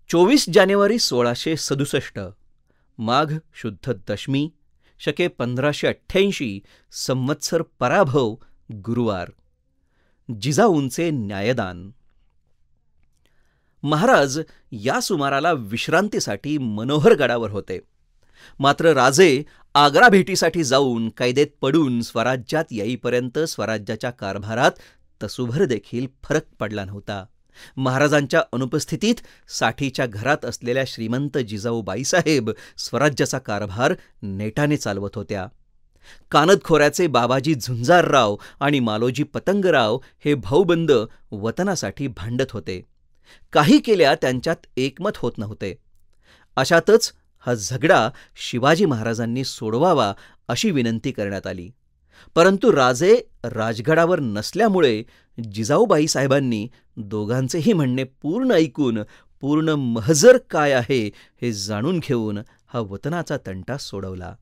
24 जानेवारी 1667 माघ शुद्ध दशमी शके 1588 संवत्सर पराभव गुरुवार. जिजाऊंचे न्यायदान. महाराज या सुमाराला विश्रांतीसाठी मनोहरगडावर होते. मात्र राजे आग्रा भेटीसाठी जाऊन कैदेत पडून स्वराज्यात येईपर्यंत स्वराज्याच्या कारभारात तसूभर देखील फरक पडला नव्हता. महाराजांच्या अनुपस्थितीत साठीच्या घरात असलेल्या श्रीमंत जिजाऊ बाईसाहेब स्वराज्याचा कारभार नेटाने चालवत होत्या. कानदखोऱ्याचे बाबाजी झुंजारराव आणि मालोजी पतंगराव हे भाऊबंद वतनासाठी भांडत होते. काही केल्या त्यांच्यात एकमत होत नव्हते. अशातच हा झगडा शिवाजी महाराजांनी सोडवावा अशी विनंती करण्यात आली. परंतु राजे राजगडावर नसल्यामुळे जिजाऊबाई साहेबांनी दोघांचेही म्हणणे पूर्ण ऐकून पूर्ण महजर काय आहे हे जाणून घेऊन हा वतनाचा तंटा सोडवला.